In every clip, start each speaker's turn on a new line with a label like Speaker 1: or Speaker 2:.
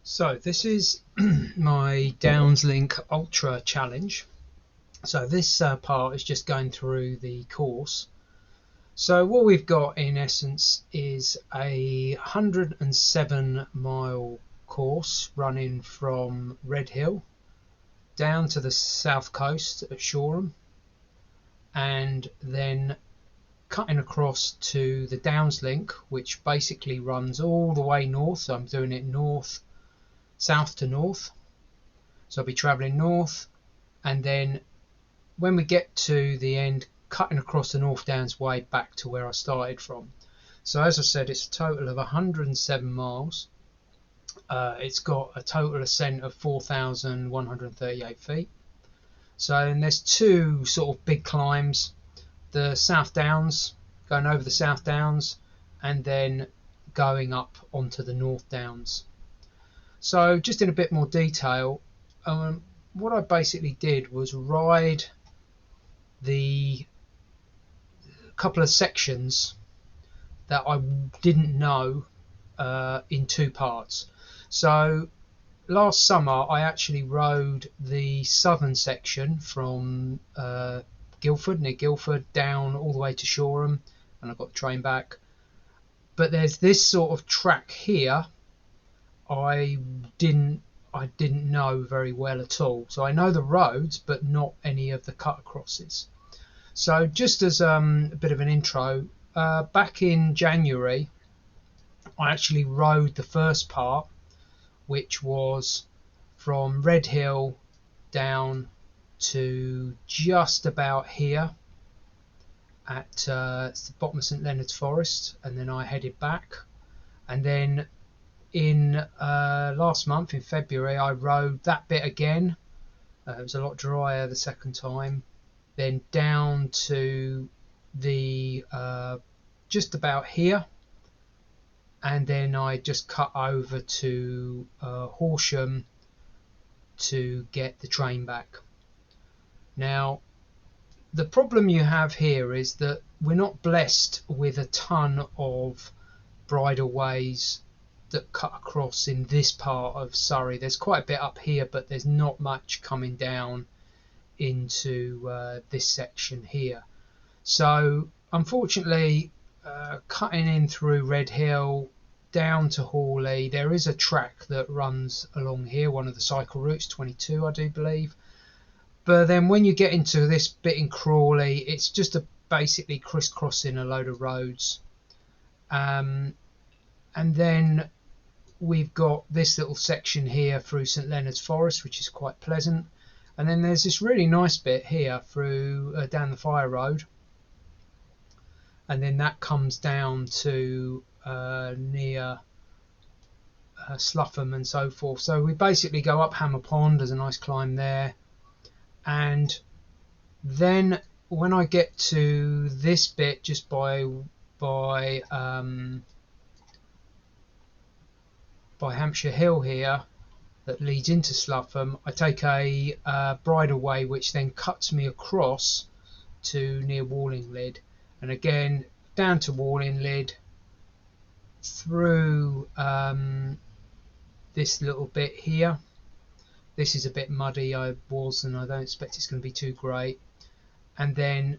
Speaker 1: So this is my DownsLink Ultra challenge. So this part is just going through the course. So what we've got in essence is a 107-mile course running from Red Hill down to the south coast at Shoreham, and then cutting across to the DownsLink, which basically runs all the way north. So I'm doing it south to north. So I'll be travelling north, and then when we get to the end, cutting across the North Downs Way back to where I started from. So as I said, it's a total of 107 miles. It's got a total ascent of 4,138 feet. So and there's two sort of big climbs: the South Downs, going over the South Downs, and then going up onto the North Downs. So just in a bit more detail, what I basically did was ride the couple of sections that I didn't know in two parts. So last summer I actually rode the southern section from near Guildford, down all the way to Shoreham, and I got the train back. But there's this sort of track here I didn't know very well at all. So I know the roads, but not any of the cut acrosses. So just as a bit of an intro, back in January, I actually rode the first part, which was from Red Hill down to just about here at the bottom of St Leonard's Forest, and then I headed back. And then in last month, in February, I rode that bit again. It was a lot drier the second time. Then down to the just about here, and then I just cut over to Horsham to get the train back. Now, the problem you have here is that we're not blessed with a ton of bridleways that cut across in this part of Surrey. There's quite a bit up here, but there's not much coming down into this section here. So unfortunately, cutting in through Red Hill down to Hawley, there is a track that runs along here, one of the cycle routes, 22 I do believe. But then when you get into this bit in Crawley, it's just basically crisscrossing a load of roads. And then we've got this little section here through St Leonard's Forest, which is quite pleasant. And then there's this really nice bit here through down the Fire Road, and then that comes down to near Slugham and so forth. So we basically go up Hammer Pond. There's a nice climb there, and then when I get to this bit just by Hampshire Hill here, that leads into Slugham, I take a bridleway which then cuts me across to near Wallinglead, and again down to Wallinglead through this little bit here. This is a bit muddy, and I don't expect it's going to be too great. And then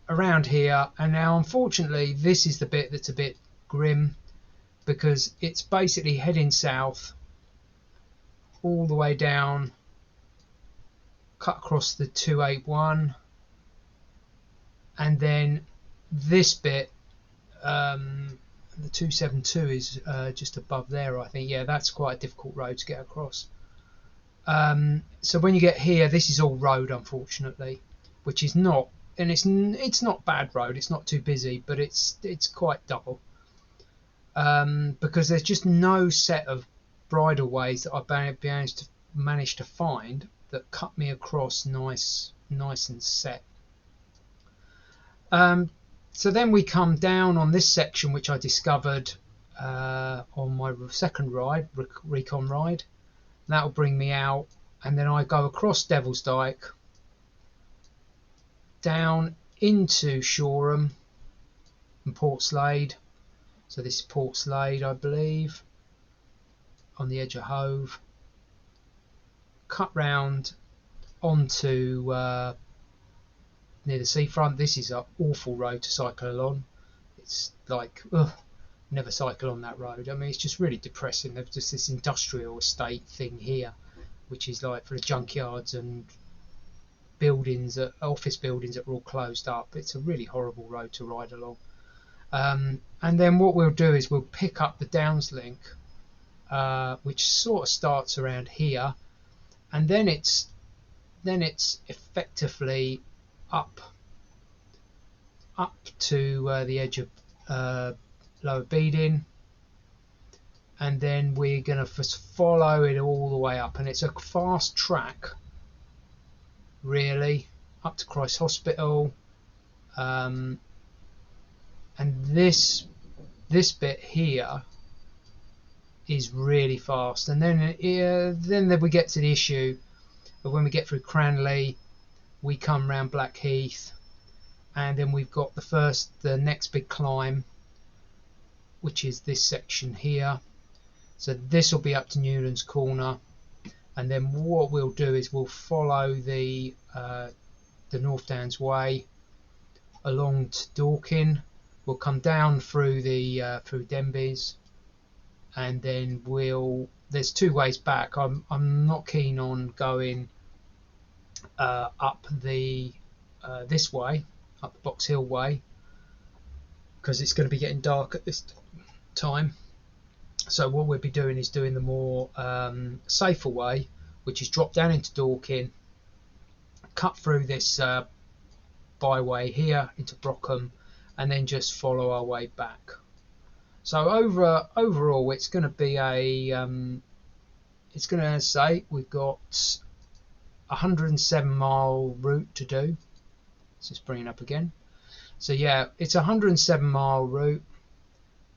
Speaker 1: around here, and now unfortunately this is the bit that's a bit grim, because it's basically heading south all the way down, cut across the 281, and then this bit, the 272 is just above there, I think. Yeah, that's quite a difficult road to get across. So when you get here, this is all road, unfortunately, which is not, and it's not bad road, it's not too busy, but it's quite dull. Because there's just no set of bridleways that I've managed to find that cut me across nice and set. So then we come down on this section, which I discovered on my second ride, recon ride. That'll bring me out, and then I go across Devil's Dyke down into Shoreham and Portslade. So this is Portslade, I believe, on the edge of Hove, cut round onto near the seafront. This is an awful road to cycle along. It's like, ugh, never cycle on that road. I mean, it's just really depressing. There's just this industrial estate thing here, which is like for the junkyards and buildings, office buildings that are all closed up. It's a really horrible road to ride along. And then what we'll do is we'll pick up the Downs link, which sort of starts around here, and then it's effectively up to the edge of Lower Beeding, and then we're going to follow it all the way up, and it's a fast track really up to Christ Hospital, and this bit here is really fast. And then we get to the issue of when we get through Cranley, we come round Blackheath, and then we've got the next big climb, which is this section here. So this will be up to Newlands Corner, and then what we'll do is we'll follow the North Downs Way along to Dorking. We'll come down through through Denbies, and then there's two ways back. I'm not keen on going up this way, up the Box Hill way, because it's going to be getting dark at this time. So what we'll be doing is doing the more safer way, which is drop down into Dorking, cut through this byway here into Brockham, and then just follow our way back. So overall, it's going to be it's going to say we've got 107-mile route to do. Let's just bring it up again. So yeah, it's a 107-mile route,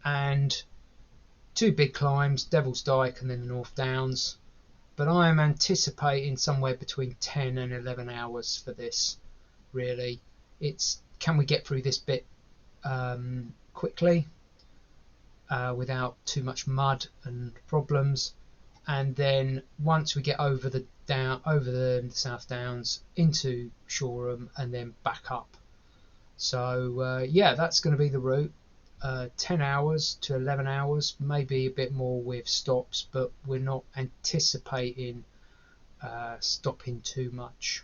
Speaker 1: and two big climbs, Devil's Dyke and then the North Downs. But I am anticipating somewhere between 10 and 11 hours for this. Really, can we get through this bit quickly without too much mud and problems, and then once we get over the South Downs into Shoreham and then back up. So yeah, that's going to be the route. 10 hours to 11 hours, maybe a bit more with stops, but we're not anticipating stopping too much.